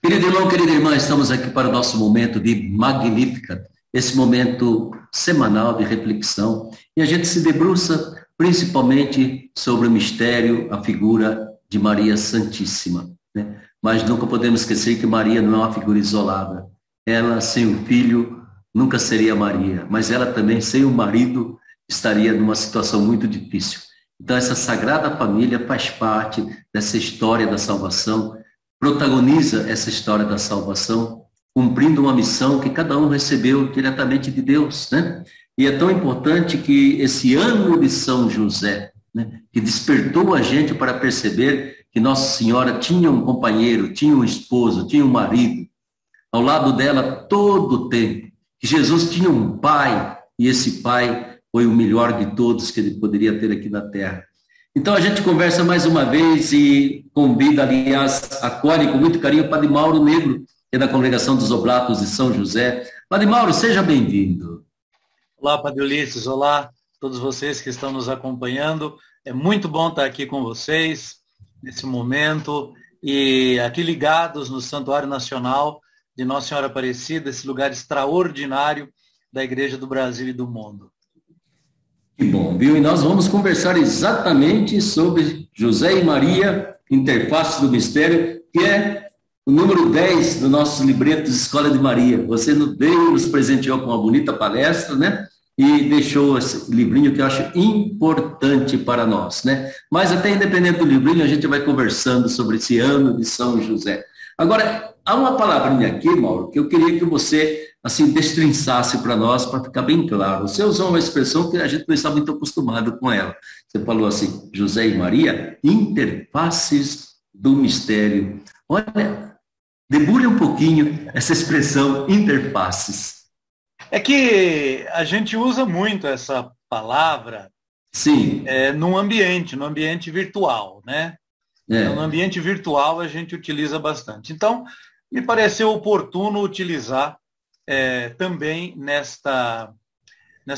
Querido irmão, querida irmã, estamos aqui para o nosso momento de Magnífica, esse momento semanal de reflexão, e a gente se debruça principalmente sobre o mistério, a figura de Maria Santíssima, né? Mas nunca podemos esquecer que Maria não é uma figura isolada. Ela, sem o filho, nunca seria Maria, mas ela também, sem o marido, estaria numa situação muito difícil. Então, essa Sagrada Família faz parte dessa história da salvação, protagoniza essa história da salvação, cumprindo uma missão que cada um recebeu diretamente de Deus, né? E é tão importante que esse ano de São José, né, que despertou a gente para perceber que Nossa Senhora tinha um companheiro, tinha um esposo, tinha um marido, ao lado dela todo o tempo, que Jesus tinha um pai, e esse pai foi o melhor de todos que ele poderia ter aqui na terra. Então a gente conversa mais uma vez e convida, aliás, acolhe com muito carinho o Padre Mauro Negro, que é da Congregação dos Oblatos de São José. Padre Mauro, seja bem-vindo. Olá, Padre Ulisses, olá a todos vocês que estão nos acompanhando. É muito bom estar aqui com vocês nesse momento e aqui ligados no Santuário Nacional de Nossa Senhora Aparecida, esse lugar extraordinário da Igreja do Brasil e do mundo. Que bom, viu? E nós vamos conversar exatamente sobre José e Maria, interface do mistério, que é o número 10 do nosso libreto de Escola de Maria. Você nos presenteou com uma bonita palestra, né? E deixou esse livrinho que eu acho importante para nós, né? Mas até independente do livrinho, a gente vai conversando sobre esse ano de São José. Agora, há uma palavrinha aqui, Mauro, que eu queria que você, assim, destrinçasse para nós, para ficar bem claro. Você usou uma expressão que a gente não está muito acostumado com ela. Você falou assim, José e Maria, interfaces do mistério. Olha, debulhe um pouquinho essa expressão, interfaces. É que a gente usa muito essa palavra Sim. no ambiente virtual, né? No ambiente virtual a gente utiliza bastante. Então, me pareceu oportuno utilizar também nesta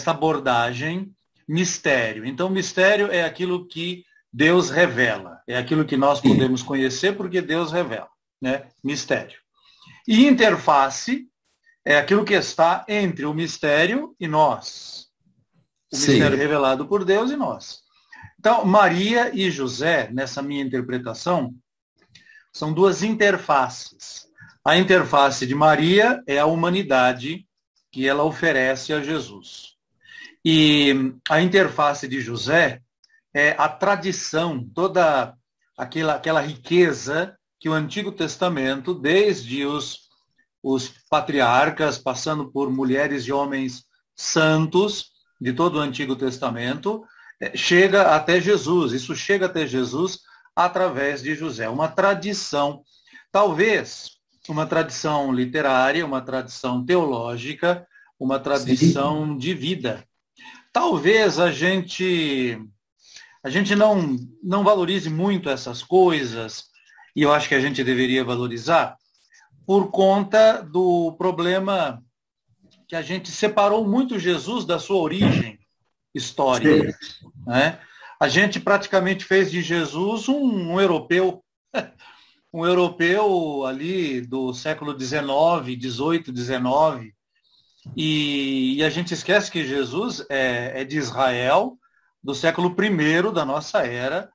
abordagem mistério. Então, mistério é aquilo que Deus revela, é aquilo que nós podemos conhecer porque Deus revela, né? Mistério. E interface é aquilo que está entre o mistério e nós. O mistério revelado por Deus e nós. Então, Maria e José, nessa minha interpretação, são duas interfaces. A interface de Maria é a humanidade que ela oferece a Jesus. E a interface de José é a tradição, toda aquela riqueza que o Antigo Testamento, desde os patriarcas, passando por mulheres e homens santos de todo o Antigo Testamento, chega até Jesus. Isso chega até Jesus através de José. Uma tradição, talvez uma tradição literária, uma tradição teológica, uma tradição de vida. Talvez a gente não valorize muito essas coisas, e eu acho que a gente deveria valorizar, por conta do problema que a gente separou muito Jesus da sua origem histórica, né? A gente praticamente fez de Jesus um europeu, um europeu ali do século XIX, XVIII, XIX, e a gente esquece que Jesus é de Israel, do século I da nossa era,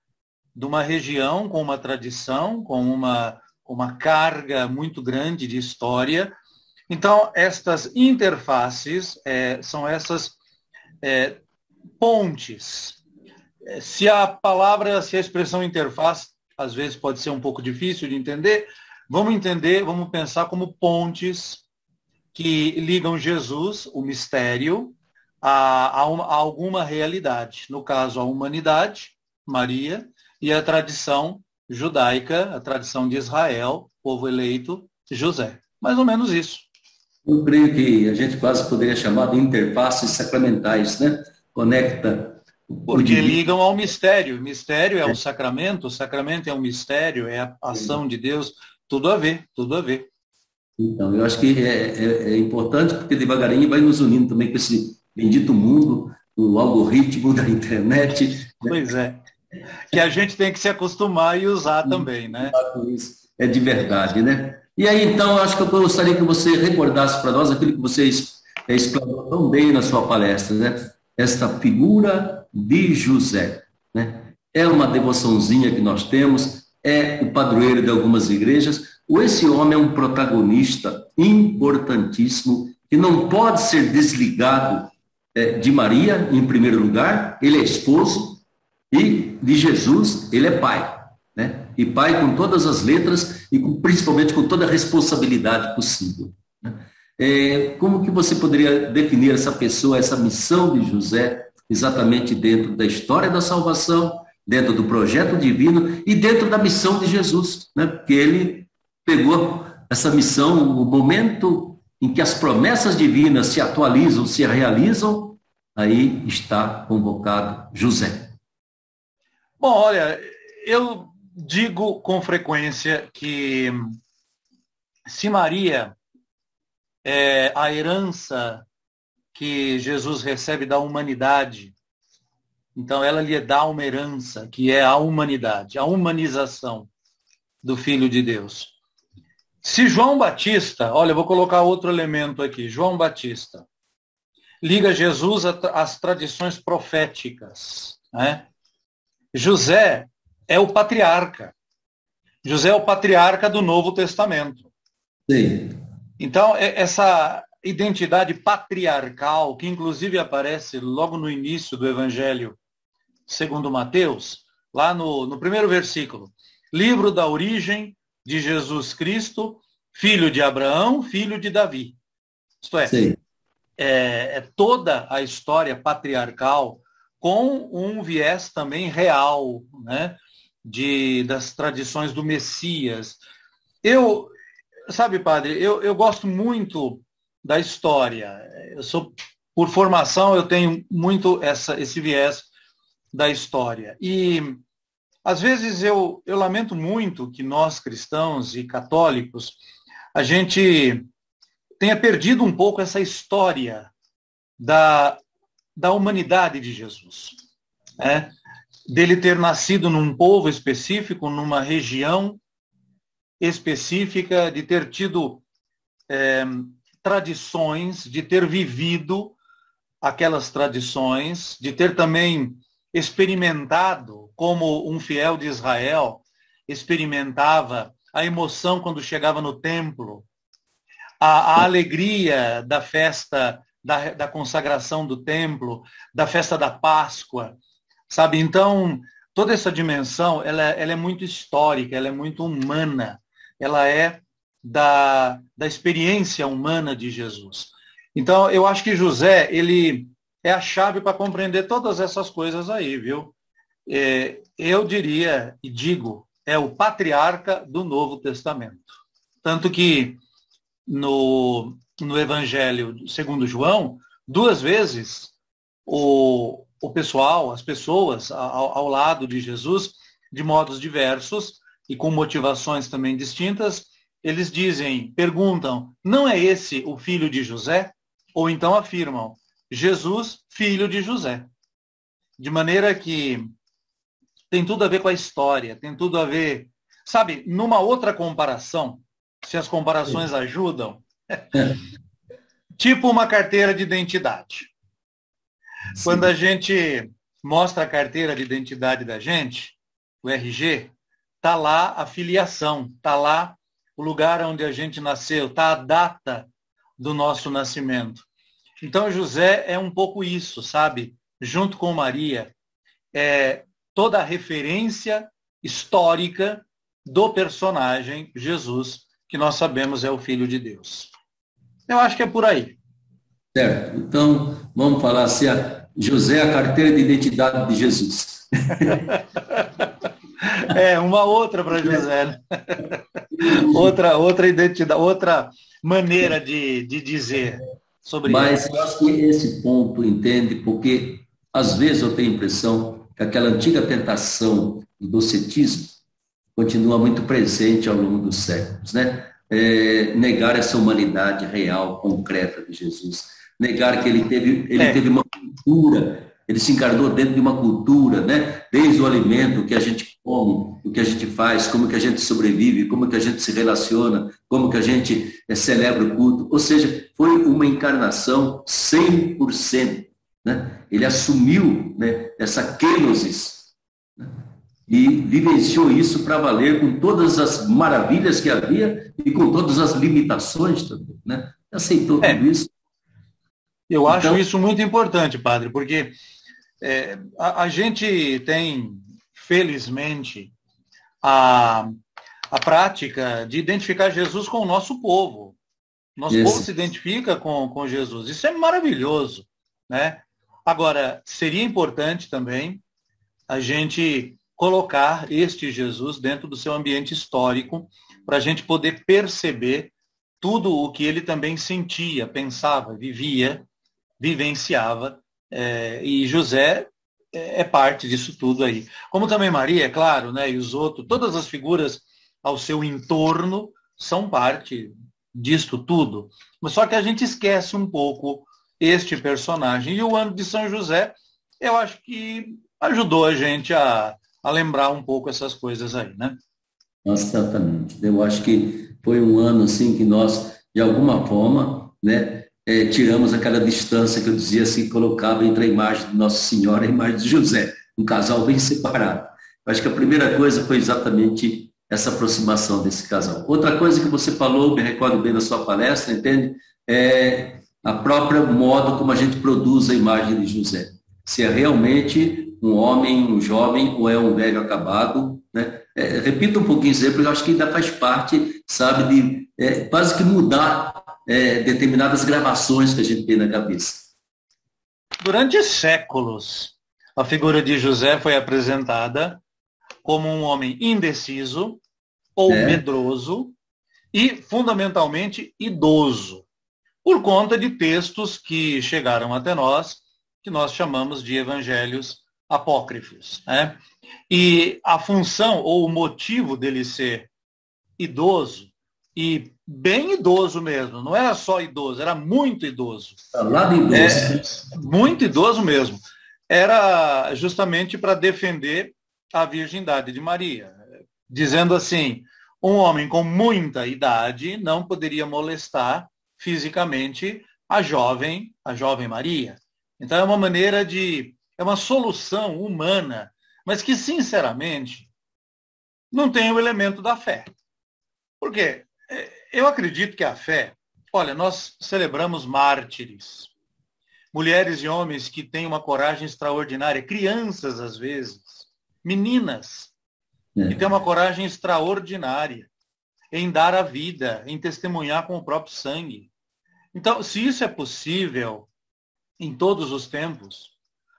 de uma região com uma tradição, com uma carga muito grande de história. Então, estas interfaces são essas pontes. Se a expressão interface, às vezes pode ser um pouco difícil de entender, vamos pensar como pontes que ligam Jesus, o mistério, a alguma realidade. No caso, a humanidade, Maria, e a tradição judaica, a tradição de Israel, povo eleito, José. Mais ou menos isso. Eu creio que a gente quase poderia chamar de interfaces sacramentais, né? Conecta. Porque ligam ao mistério. O mistério é um sacramento, o sacramento é um mistério, é a ação de Deus. Tudo a ver, tudo a ver. Então, eu acho que é importante porque devagarinho vai nos unindo também com esse bendito mundo, o algoritmo da internet. Né? Pois é. Que a gente tem que se acostumar e usar também, né? É de verdade, né? E aí, então, eu acho que eu gostaria que você recordasse para nós aquilo que você explanou tão bem na sua palestra, né? Esta figura de José, né? É uma devoçãozinha que nós temos, é o padroeiro de algumas igrejas. Esse homem é um protagonista importantíssimo, que não pode ser desligado de Maria, em primeiro lugar. Ele é esposo, e de Jesus, ele é pai, né? E pai com todas as letras e principalmente com toda a responsabilidade possível, né? Como que você poderia definir essa pessoa, essa missão de José, exatamente dentro da história da salvação, dentro do projeto divino e dentro da missão de Jesus, né? Porque ele pegou essa missão, o momento em que as promessas divinas se atualizam, se realizam, aí está convocado José. Bom, olha, eu digo com frequência que se Maria é a herança que Jesus recebe da humanidade, então ela lhe dá uma herança, que é a humanidade, a humanização do Filho de Deus. Se João Batista, olha, eu vou colocar outro elemento aqui, João Batista, liga Jesus às tradições proféticas, né? José é o patriarca. José é o patriarca do Novo Testamento. Sim. Então, essa identidade patriarcal, que inclusive aparece logo no início do Evangelho segundo Mateus, lá no primeiro versículo, livro da origem de Jesus Cristo, filho de Abraão, filho de Davi. Isto é toda a história patriarcal com um viés também real, né, das tradições do Messias. Sabe, padre, eu gosto muito da história. Por formação, eu tenho muito esse viés da história. E, às vezes, eu lamento muito que nós, cristãos e católicos, a gente tenha perdido um pouco essa história da humanidade de Jesus, né? Dele ter nascido num povo específico, numa região específica, de ter tido tradições, de ter vivido aquelas tradições, de ter também experimentado, como um fiel de Israel experimentava a emoção quando chegava no templo, a alegria da festa da consagração do templo, da festa da Páscoa, sabe? Então, toda essa dimensão, ela é muito histórica, ela é muito humana, ela é da experiência humana de Jesus. Então, eu acho que José, ele é a chave para compreender todas essas coisas aí, viu? Eu diria e digo, é o patriarca do Novo Testamento. Tanto que no Evangelho segundo João, 2 vezes o pessoal, as pessoas ao lado de Jesus, de modos diversos e com motivações também distintas, eles perguntam, não é esse o filho de José? Ou então afirmam, Jesus, filho de José. De maneira que tem tudo a ver com a história, tem tudo a ver, sabe, numa outra comparação, se as comparações ajudam, tipo uma carteira de identidade. Sim. Quando a gente mostra a carteira de identidade da gente, o RG, está lá a filiação, está lá o lugar onde a gente nasceu, está a data do nosso nascimento. Então, José é um pouco isso, sabe? Junto com Maria, toda a referência histórica do personagem Jesus, que nós sabemos é o Filho de Deus. Eu acho que é por aí. Certo. Então, vamos falar assim, José é a carteira de identidade de Jesus. Uma outra para José, né? outra identidade, outra maneira de dizer sobre Mas isso. eu acho que esse ponto, entende? Porque, às vezes, eu tenho a impressão que aquela antiga tentação do docetismo continua muito presente ao longo dos séculos, né? Negar essa humanidade real, concreta de Jesus. Negar que ele teve uma cultura, ele se encarnou dentro de uma cultura, né? Desde o alimento que a gente come, o que a gente faz, como que a gente sobrevive, como que a gente se relaciona, como que a gente celebra o culto. Ou seja, foi uma encarnação 100%. Né? Ele assumiu, né, essa kenosis, né? E vivenciou isso para valer, com todas as maravilhas que havia e com todas as limitações também. Né? Aceitou tudo isso. Eu acho isso muito importante, padre, porque a gente tem, felizmente, a prática de identificar Jesus com o nosso povo. Nosso povo se identifica com Jesus. Isso é maravilhoso, né? Agora, seria importante também a gente colocar este Jesus dentro do seu ambiente histórico, para a gente poder perceber tudo o que ele também sentia, pensava, vivia, vivenciava, e José é parte disso tudo aí. Como também Maria, é claro, né, e os outros, todas as figuras ao seu entorno são parte disto tudo. Mas só que a gente esquece um pouco este personagem. E o ano de São José, eu acho que ajudou a gente a lembrar um pouco essas coisas aí, né? Exatamente. Eu acho que foi um ano assim que nós, de alguma forma, né, tiramos aquela distância que eu dizia assim, colocava entre a imagem de Nossa Senhora e a imagem de José, um casal bem separado. Eu acho que a primeira coisa foi exatamente essa aproximação desse casal. Outra coisa que você falou, me recordo bem da sua palestra, entende? É a própria modo como a gente produz a imagem de José. Se é realmente um homem, um jovem, ou é um velho acabado, né? Repita um pouquinho isso aí, porque eu acho que ainda faz parte, sabe, de quase que mudar determinadas gravações que a gente tem na cabeça. Durante séculos, a figura de José foi apresentada como um homem indeciso ou medroso e, fundamentalmente, idoso, por conta de textos que chegaram até nós, que nós chamamos de evangelhos apócrifos, né? E a função ou o motivo dele ser idoso, e bem idoso mesmo, não era só idoso, era muito idoso. Lá de idoso. Muito idoso mesmo. Era justamente para defender a virgindade de Maria, dizendo assim, um homem com muita idade não poderia molestar fisicamente a jovem Maria. Então é uma maneira é uma solução humana, mas que, sinceramente, não tem o elemento da fé. Por quê? Eu acredito que a fé, olha, nós celebramos mártires, mulheres e homens que têm uma coragem extraordinária, crianças às vezes, meninas, que têm uma coragem extraordinária em dar a vida, em testemunhar com o próprio sangue. Então, se isso é possível em todos os tempos,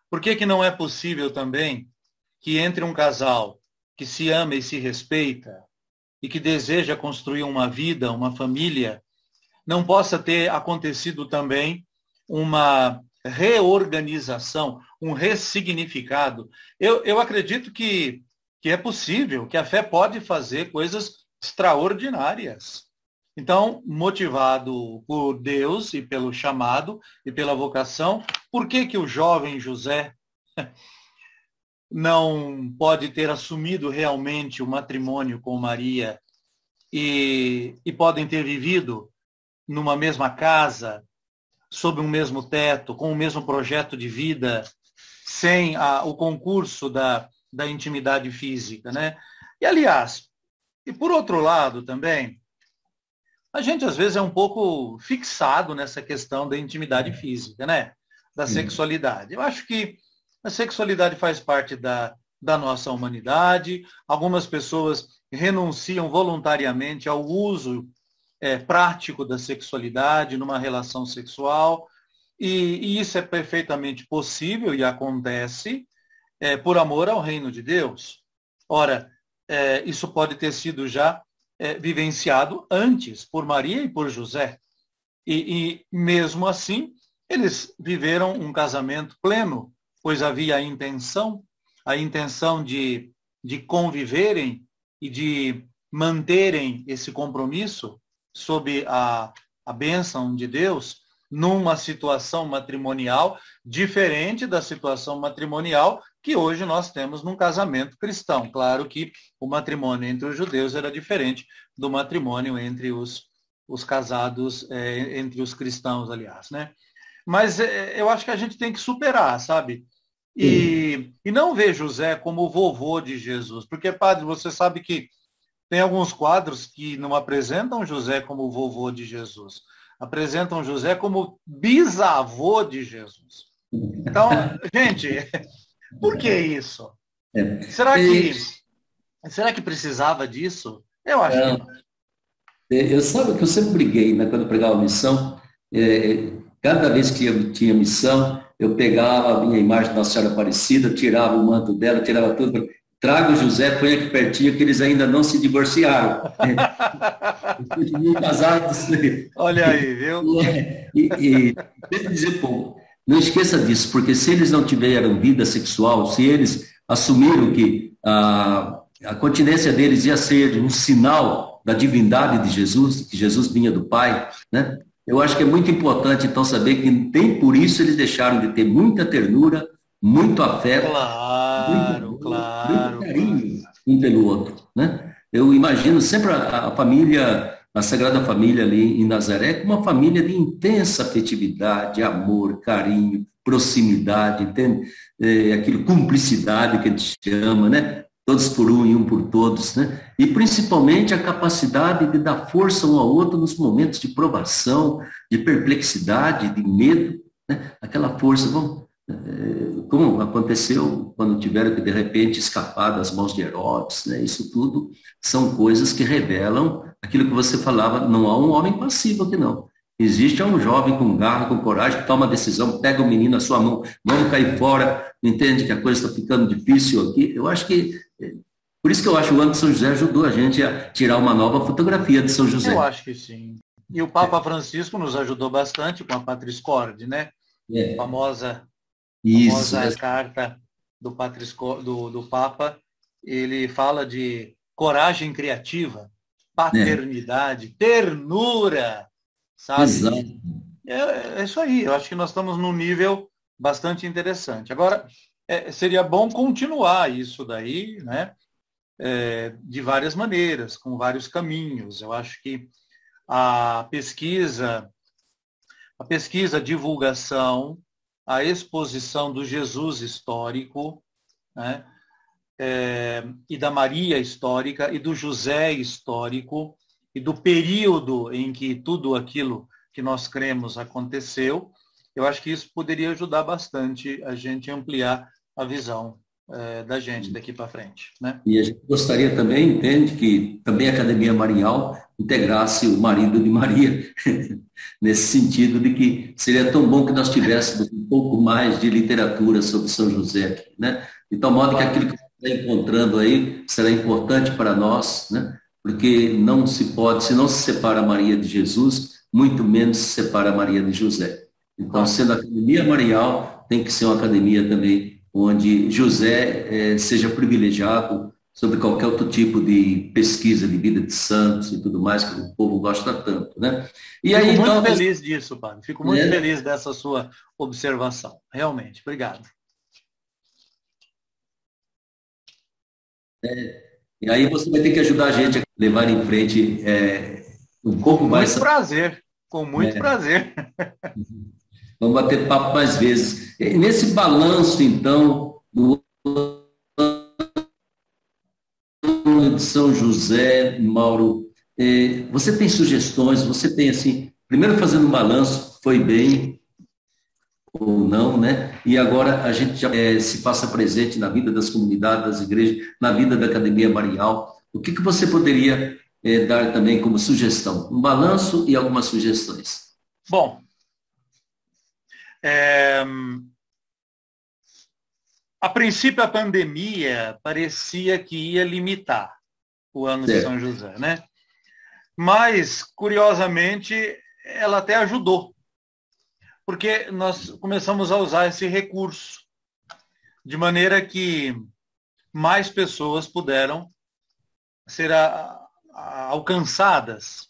por que não é possível também que entre um casal que se ama e se respeita e que deseja construir uma vida, uma família, não possa ter acontecido também uma reorganização, um ressignificado? Eu acredito que é possível, que a fé pode fazer coisas extraordinárias. Então, motivado por Deus e pelo chamado e pela vocação, por que o jovem José não pode ter assumido realmente o matrimônio com Maria e podem ter vivido numa mesma casa, sob um mesmo teto, com o mesmo projeto de vida, sem o concurso da intimidade física, né? E, aliás, e por outro lado também, a gente às vezes é um pouco fixado nessa questão da intimidade física, né? Da sexualidade. Eu acho que a sexualidade faz parte da nossa humanidade. Algumas pessoas renunciam voluntariamente ao uso prático da sexualidade numa relação sexual, e isso é perfeitamente possível e acontece por amor ao reino de Deus. Ora, isso pode ter sido já vivenciado antes por Maria e por José. E mesmo assim, eles viveram um casamento pleno, pois havia a intenção de conviverem e de manterem esse compromisso sob a bênção de Deus, numa situação matrimonial diferente da situação matrimonial que hoje nós temos num casamento cristão. Claro que o matrimônio entre os judeus era diferente do matrimônio entre os casados, entre os cristãos, aliás, né? Mas eu acho que a gente tem que superar, sabe? E não ver José como o vovô de Jesus, porque, padre, você sabe que tem alguns quadros que não apresentam José como o vovô de Jesus, apresentam José como bisavô de Jesus. Então, gente, por que isso? Será que precisava disso? Eu acho que não. Eu sabe que eu sempre briguei, né, quando eu pregava missão, cada vez que eu tinha missão, eu pegava a minha imagem da Nossa Senhora Aparecida, tirava o manto dela, tirava tudo, traga o José, põe aqui pertinho, que eles ainda não se divorciaram. Casados. Olha aí, viu? E dizer, pô, não esqueça disso, porque se eles não tiveram vida sexual, se eles assumiram que a continência deles ia ser um sinal da divindade de Jesus, que Jesus vinha do Pai, né? Eu acho que é muito importante, então, saber que nem por isso eles deixaram de ter muita ternura, muito afeto, claro, muito carinho um pelo outro, né? Eu imagino sempre a família, a Sagrada Família ali em Nazaré, como uma família de intensa afetividade, amor, carinho, proximidade, aquilo, cumplicidade que a gente chama, né? Todos por um e um por todos, né? E principalmente a capacidade de dar força um ao outro nos momentos de provação, de perplexidade, de medo, né? Aquela força, como aconteceu quando tiveram que de repente escapar das mãos de Herodes, né? Isso tudo são coisas que revelam aquilo que você falava, não há um homem passivo aqui não. Existe um jovem com garra, com coragem, que toma uma decisão, pega o menino na sua mão, vamos cair fora, entende que a coisa está ficando difícil aqui. Eu acho que, por isso que eu acho que o ano de São José ajudou a gente a tirar uma nova fotografia de São José. Eu acho que sim. E o Papa Francisco nos ajudou bastante com a Patris Corde, né? A famosa carta do Papa. Ele fala de coragem criativa, paternidade, ternura, sabe? Exato. É isso aí. Eu acho que nós estamos num nível bastante interessante. Agora, seria bom continuar isso daí, né? De várias maneiras, com vários caminhos. Eu acho que a pesquisa, a divulgação, a exposição do Jesus histórico, né? E da Maria histórica e do José histórico e do período em que tudo aquilo que nós cremos aconteceu, eu acho que isso poderia ajudar bastante a gente a ampliar a visão da gente daqui para frente, né? E a gente gostaria também, entende, que também a Academia Marial integrasse o marido de Maria, nesse sentido de que seria tão bom que nós tivéssemos um pouco mais de literatura sobre São José aqui, né? De tal modo que aquilo que você está encontrando aí será importante para nós, né? Porque não se pode, se não se separa Maria de Jesus, muito menos se separa Maria de José. Então, sendo a Academia Marial, tem que ser uma academia também onde José seja privilegiado sobre qualquer outro tipo de pesquisa de vida de santos e tudo mais, que o povo gosta tanto, né? E aí, Fico muito feliz disso, padre. Fico muito feliz dessa sua observação. Realmente. Obrigado. E aí você vai ter que ajudar a gente a levar em frente um pouco mais... Com muito prazer. Com muito prazer. Vamos bater papo mais vezes. Nesse balanço, então, do ano de São José, Mauro, você tem sugestões? Você tem, assim, primeiro fazendo um balanço, foi bem ou não, né? E agora a gente já se faça presente na vida das comunidades, das igrejas, na vida da Academia Marial. O que você poderia dar também como sugestão? Um balanço e algumas sugestões. Bom, a princípio a pandemia parecia que ia limitar o ano de São José, né? Mas, curiosamente, ela até ajudou, porque nós começamos a usar esse recurso, de maneira que mais pessoas puderam ser alcançadas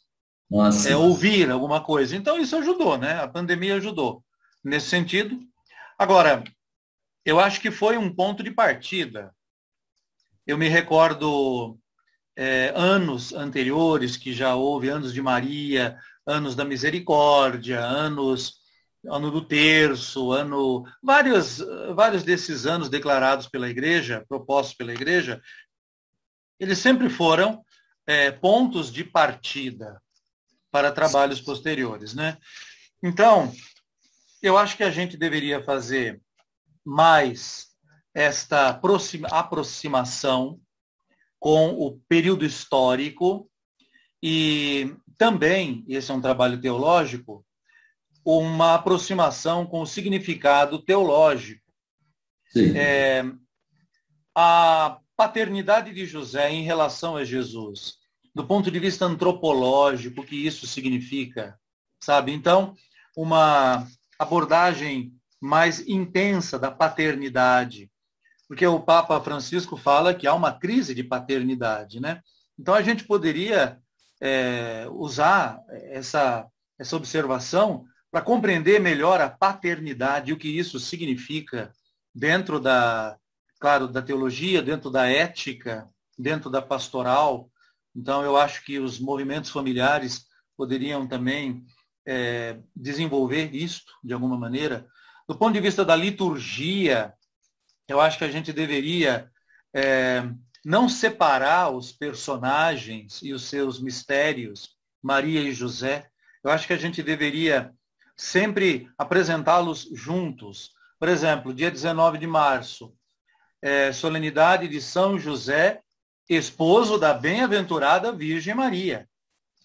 ouvir alguma coisa. Então, isso ajudou, né? A pandemia ajudou nesse sentido. Agora, eu acho que foi um ponto de partida. Eu me recordo anos anteriores, que já houve anos de Maria, anos da Misericórdia, ano do Terço, vários desses anos declarados pela Igreja, propostos pela Igreja, eles sempre foram pontos de partida para trabalhos posteriores, né? Então, eu acho que a gente deveria fazer mais esta aproximação com o período histórico e também, esse é um trabalho teológico, uma aproximação com o significado teológico. A paternidade de José em relação a Jesus, do ponto de vista antropológico, o que isso significa, sabe? Então, uma abordagem mais intensa da paternidade, porque o Papa Francisco fala que há uma crise de paternidade, né? Então, a gente poderia usar essa observação para compreender melhor a paternidade e o que isso significa dentro da teologia, dentro da ética, dentro da pastoral. Então, eu acho que os movimentos familiares poderiam também desenvolver isto, de alguma maneira. Do ponto de vista da liturgia, eu acho que a gente deveria não separar os personagens e os seus mistérios, Maria e José. Eu acho que a gente deveria sempre apresentá-los juntos. Por exemplo, dia 19 de março, solenidade de São José, esposo da bem-aventurada Virgem Maria.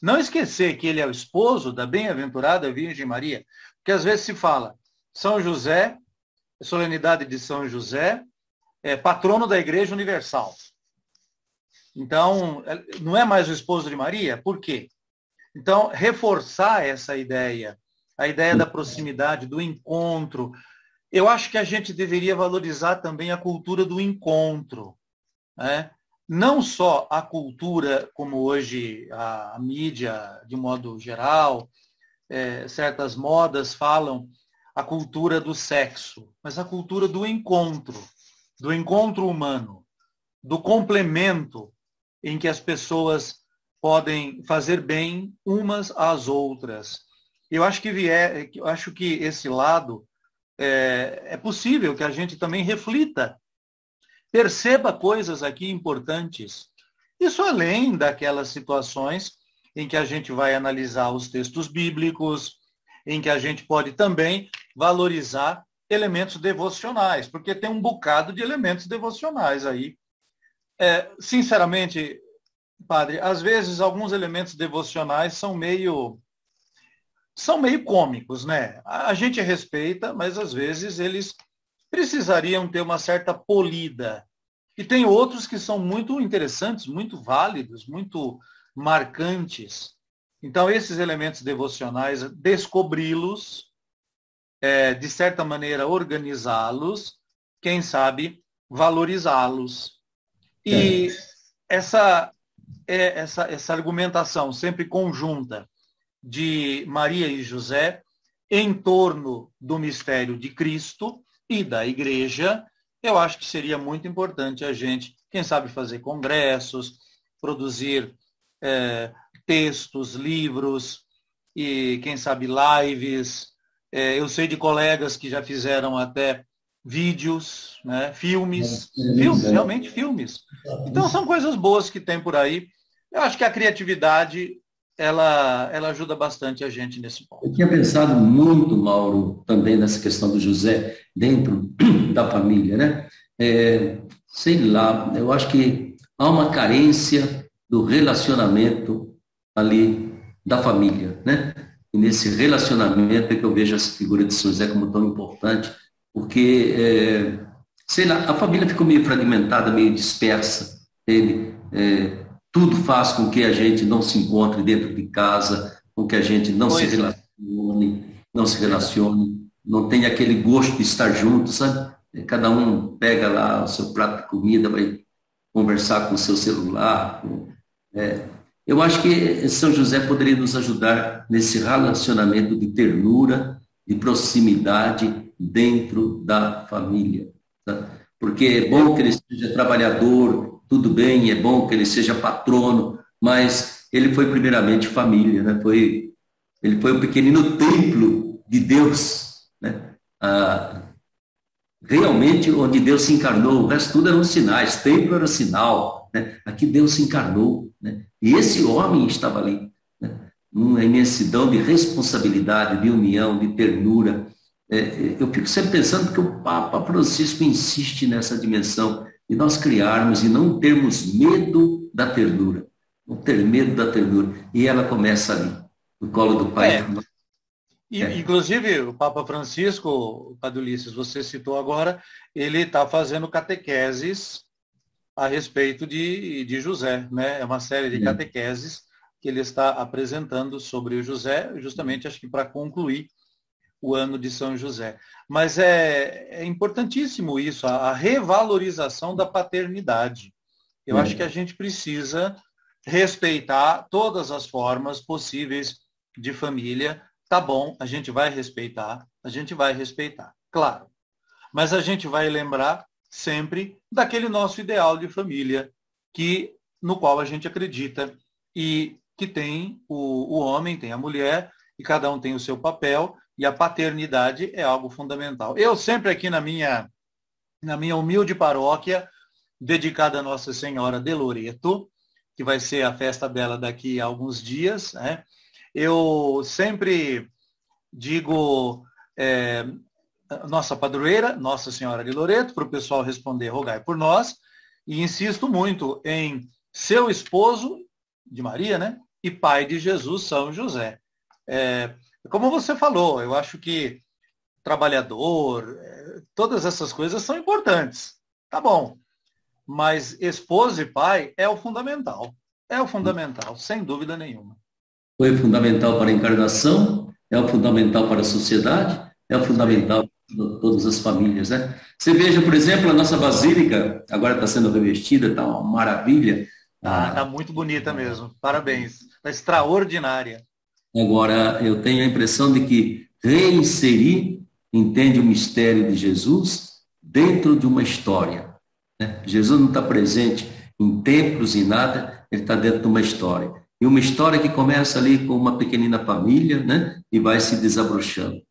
Não esquecer que ele é o esposo da bem-aventurada Virgem Maria, porque às vezes se fala São José, solenidade de São José, patrono da Igreja Universal. Então, não é mais o esposo de Maria? Por quê? Então, reforçar essa ideia, a ideia da proximidade, do encontro. Eu acho que a gente deveria valorizar também a cultura do encontro, né? Não só a cultura, como hoje a mídia, de modo geral, certas modas falam, a cultura do sexo, mas a cultura do encontro humano, do complemento em que as pessoas podem fazer bem umas às outras. Eu acho que esse lado é possível que a gente também reflita, perceba coisas aqui importantes. Isso além daquelas situações em que a gente vai analisar os textos bíblicos, em que a gente pode também valorizar elementos devocionais, porque tem um bocado de elementos devocionais aí. Sinceramente, padre, às vezes alguns elementos devocionais são meio cômicos, né? A gente respeita, mas às vezes eles precisariam ter uma certa polida. E tem outros que são muito interessantes, muito válidos, muito marcantes. Então, esses elementos devocionais, descobri-los, de certa maneira organizá-los, quem sabe valorizá-los. E essa argumentação sempre conjunta de Maria e José em torno do mistério de Cristo e da Igreja, eu acho que seria muito importante a gente, quem sabe, fazer congressos, produzir textos, livros e, quem sabe, lives. Eu sei de colegas que já fizeram até vídeos, né? Filmes, realmente filmes. Então, são coisas boas que tem por aí. Eu acho que a criatividade, ela ajuda bastante a gente nesse ponto. Eu tinha pensado muito, Mauro, também nessa questão do José dentro da família, né? Sei lá, eu acho que há uma carência do relacionamento ali da família, né? E nesse relacionamento é que eu vejo essa figura de São José como tão importante, porque, sei lá, a família ficou meio fragmentada, meio dispersa. Tudo faz com que a gente não se encontre dentro de casa, com que a gente não se relacione, não tenha aquele gosto de estar junto, sabe? Cada um pega lá o seu prato de comida, vai conversar com o seu celular. Eu acho que São José poderia nos ajudar nesse relacionamento de ternura, de proximidade dentro da família. Tá? Porque é bom que ele seja trabalhador, tudo bem, é bom que ele seja patrono, mas ele foi primeiramente família, né? Ele foi o pequenino templo de Deus, né? Realmente onde Deus se encarnou, o resto tudo eram sinais, templo era sinal, né? Aqui Deus se encarnou, né? E esse homem estava ali, né? Numa imensidão de responsabilidade, de união, de ternura. Eu fico sempre pensando que o Papa Francisco insiste nessa dimensão de nós criarmos e não termos medo da ternura, não ter medo da ternura. E ela começa ali, no colo do Pai. Inclusive, o Papa Francisco, Padre Ulisses, você citou agora, ele está fazendo catequeses a respeito de José, né? É uma série de catequeses que ele está apresentando sobre o José, justamente acho que para concluir o ano de São José. Mas é importantíssimo isso, a revalorização da paternidade. Eu acho que a gente precisa respeitar todas as formas possíveis de família. Tá bom, a gente vai respeitar, claro. Mas a gente vai lembrar sempre daquele nosso ideal de família, no qual a gente acredita e que tem o homem, tem a mulher, e cada um tem o seu papel, e a paternidade é algo fundamental. Eu sempre aqui na minha humilde paróquia, dedicada a Nossa Senhora de Loreto, que vai ser a festa dela daqui a alguns dias, né? Eu sempre digo nossa padroeira, Nossa Senhora de Loreto, para o pessoal responder, rogai por nós, e insisto muito em seu esposo de Maria, né? E pai de Jesus, São José. Como você falou, eu acho que trabalhador, todas essas coisas são importantes. Tá bom. Mas esposo e pai é o fundamental. É o fundamental, sem dúvida nenhuma. Foi fundamental para a encarnação, é o fundamental para a sociedade, é o fundamental para todas as famílias, né? Você veja, por exemplo, a nossa basílica, agora está sendo revestida, está uma maravilha. Está muito bonita mesmo. Parabéns. Está extraordinária. Agora, eu tenho a impressão de que reinserir, entende, o mistério de Jesus dentro de uma história, né? Jesus não está presente em templos e nada, ele está dentro de uma história. E uma história que começa ali com uma pequenina família, né? E vai se desabrochando.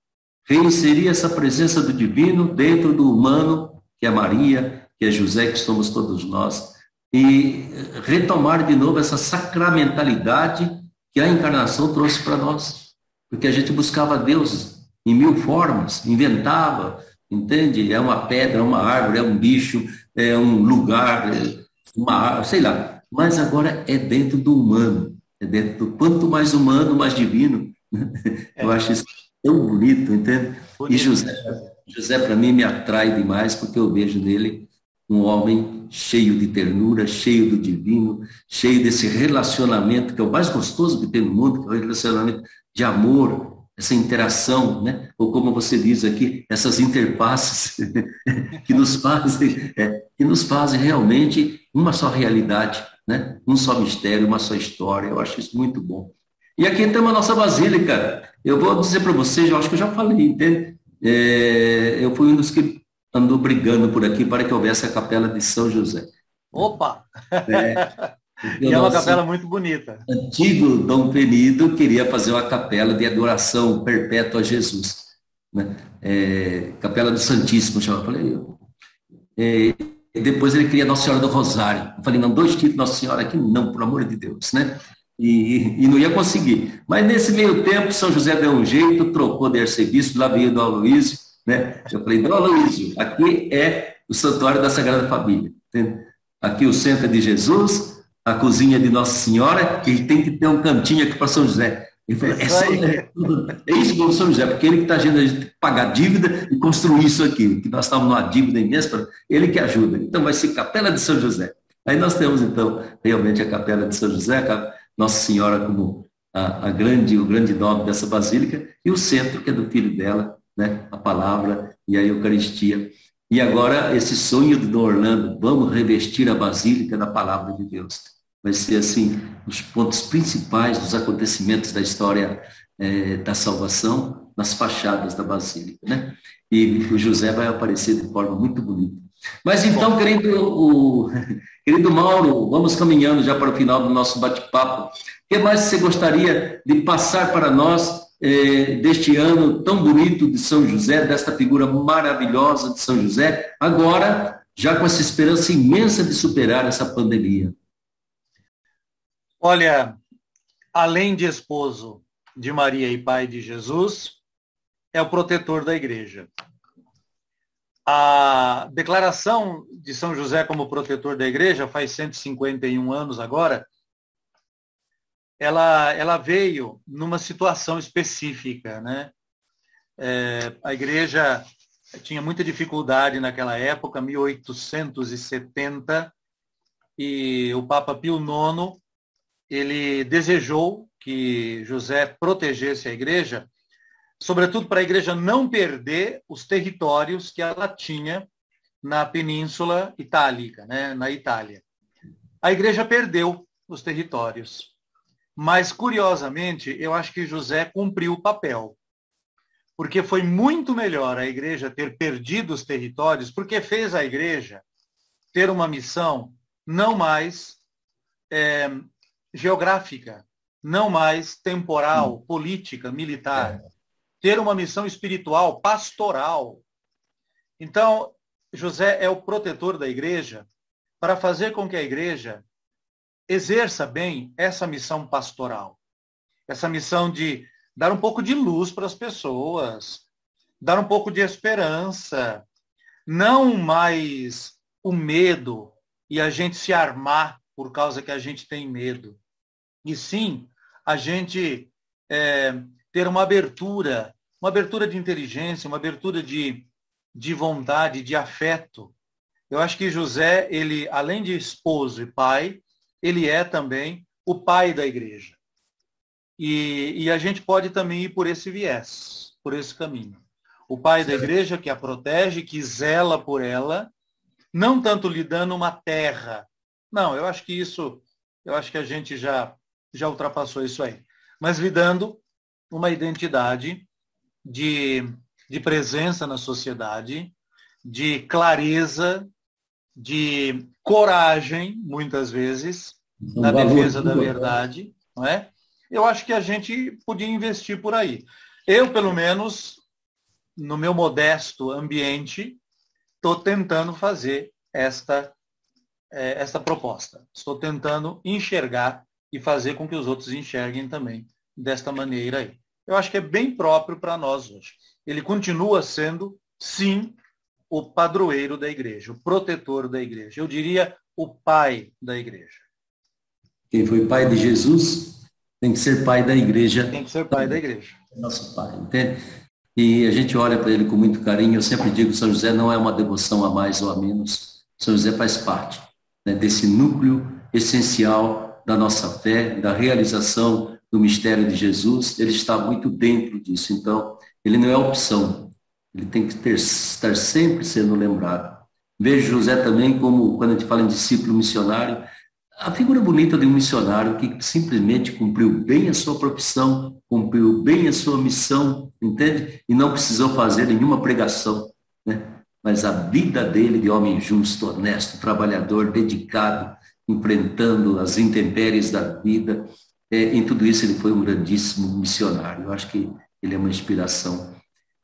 Reinserir essa presença do divino dentro do humano, que é Maria, que é José, que somos todos nós, e retomar de novo essa sacramentalidade que a encarnação trouxe para nós. Porque a gente buscava Deus em mil formas, inventava, entende? É uma pedra, é uma árvore, é um bicho, é um lugar, sei lá. Mas agora é dentro do humano, é dentro do quanto mais humano, mais divino. Eu acho isso tão bonito, entende? E José para mim me atrai demais, porque eu vejo nele um homem cheio de ternura, cheio do divino, cheio desse relacionamento que é o mais gostoso que tem no mundo, que é o relacionamento de amor, essa interação, né? Ou como você diz aqui, essas interfaces que nos fazem realmente uma só realidade, né? Um só mistério, uma só história. Eu acho isso muito bom. E aqui temos a nossa basílica. Eu vou dizer para vocês, eu acho que eu já falei, entende? Eu fui um dos que andou brigando por aqui para que houvesse a capela de São José. Opa! E é uma capela muito bonita. Antigo Dom Penido queria fazer uma capela de adoração perpétua a Jesus, né? Capela do Santíssimo, eu falei. Depois ele queria Nossa Senhora do Rosário. Eu falei, não, 2 títulos Nossa Senhora aqui, não, por amor de Deus, né? E não ia conseguir. Mas nesse meio tempo, São José deu um jeito, trocou de arcebispo, lá veio do Aloísio, né? Eu falei, Dom Aloísio, aqui é o Santuário da Sagrada Família. Entende? Aqui o centro é de Jesus, a cozinha de Nossa Senhora, e tem que ter um cantinho aqui para São José. Ele falou, é isso para São José, porque ele que está ajudando a gente a pagar dívida e construir isso aqui, que nós estávamos numa dívida imensa, ele que ajuda. Então vai ser Capela de São José. Aí nós temos, então, realmente a Capela de São José, Nossa Senhora como o grande nome dessa basílica, e o centro, que é do filho dela, né? A palavra e a Eucaristia. E agora esse sonho do Dom Orlando, vamos revestir a basílica da palavra de Deus. vai ser assim, os pontos principais dos acontecimentos da história da salvação nas fachadas da Basílica, né? E o José vai aparecer de forma muito bonita. Mas então, querido Mauro, vamos caminhando já para o final do nosso bate-papo. O que mais você gostaria de passar para nós deste ano tão bonito de São José, desta figura maravilhosa de São José, agora já com essa esperança imensa de superar essa pandemia? Olha, além de esposo de Maria e pai de Jesus, é o protetor da igreja. A declaração de São José como protetor da igreja, faz 151 anos agora, ela veio numa situação específica, né? A igreja tinha muita dificuldade naquela época, 1870, e o Papa Pio IX, ele desejou que José protegesse a igreja, sobretudo para a igreja não perder os territórios que ela tinha na Península Itálica, né, na Itália. A igreja perdeu os territórios, mas, curiosamente, eu acho que José cumpriu o papel, porque foi muito melhor a igreja ter perdido os territórios, porque fez a igreja ter uma missão não mais geográfica, não mais temporal, política, militar, ter uma missão espiritual, pastoral. Então, José é o protetor da igreja para fazer com que a igreja exerça bem essa missão pastoral, essa missão de dar um pouco de luz para as pessoas, dar um pouco de esperança, não mais o medo e a gente se armar por causa que a gente tem medo, e sim a gente ter uma abertura de inteligência, uma abertura de vontade, de afeto. Eu acho que José, ele, além de esposo e pai, ele é também o pai da igreja. E a gente pode também ir por esse viés, por esse caminho. O pai da igreja que a protege, que zela por ela, não tanto lhe dando uma terra. Não, eu acho que a gente já ultrapassou isso aí. Mas lhe dando uma identidade de presença na sociedade, de clareza, de coragem, muitas vezes, na defesa da verdade, não é? Eu acho que a gente podia investir por aí. Eu, pelo menos, no meu modesto ambiente, estou tentando fazer esta proposta. Estou tentando enxergar e fazer com que os outros enxerguem também desta maneira aí. Eu acho que é bem próprio para nós hoje. Ele continua sendo, sim, o padroeiro da igreja, o protetor da igreja. Eu diria o pai da igreja. Quem foi pai de Jesus tem que ser pai da igreja. Tem que ser pai da igreja. Nosso pai, entende? E a gente olha para ele com muito carinho. Eu sempre digo que São José não é uma devoção a mais ou a menos. São José faz parte, né, desse núcleo essencial da nossa fé, da realização do mistério de Jesus. Ele está muito dentro disso. Então, ele não é opção. Ele tem que estar sempre sendo lembrado. Vejo José também como, quando a gente fala em discípulo missionário, a figura bonita de um missionário que simplesmente cumpriu bem a sua profissão, cumpriu bem a sua missão, entende? E não precisou fazer nenhuma pregação, né? Mas a vida dele de homem justo, honesto, trabalhador, dedicado, enfrentando as intempéries da vida, em tudo isso ele foi um grandíssimo missionário. Eu acho que ele é uma inspiração.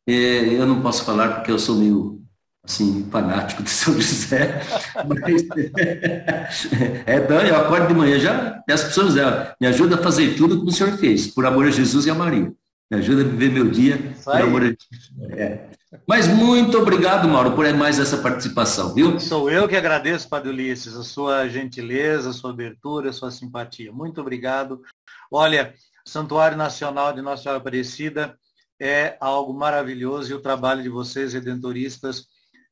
Eu não posso falar porque eu sou meio assim, fanático de São José, mas eu acordo de manhã, já peço para o São José, me ajuda a fazer tudo como o senhor fez, por amor a Jesus e a Maria. Me ajuda a viver meu dia, por amor a Jesus. Mas muito obrigado, Mauro, por mais essa participação, viu? Sou eu que agradeço, Padre Ulisses, a sua gentileza, a sua abertura, a sua simpatia. Muito obrigado. Olha, o Santuário Nacional de Nossa Senhora Aparecida é algo maravilhoso e o trabalho de vocês, redentoristas,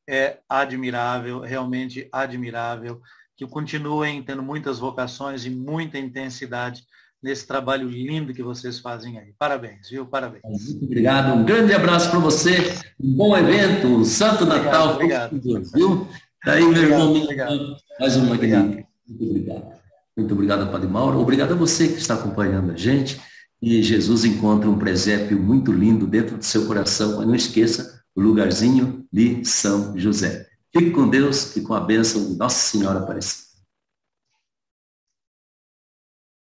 é admirável, realmente admirável, que continuem tendo muitas vocações e muita intensidade nesse trabalho lindo que vocês fazem aí. Parabéns, viu? Parabéns. Muito obrigado, um grande abraço para você, um bom evento, um Santo Natal. Obrigado. Viu? Daí, meu irmão, obrigado. Mais uma obrigado. Muito obrigado. Muito obrigado, Padre Mauro. Obrigado a você que está acompanhando a gente. E Jesus encontra um presépio muito lindo dentro do seu coração. Mas não esqueça o lugarzinho de São José. Fique com Deus e com a bênção de Nossa Senhora Aparecida.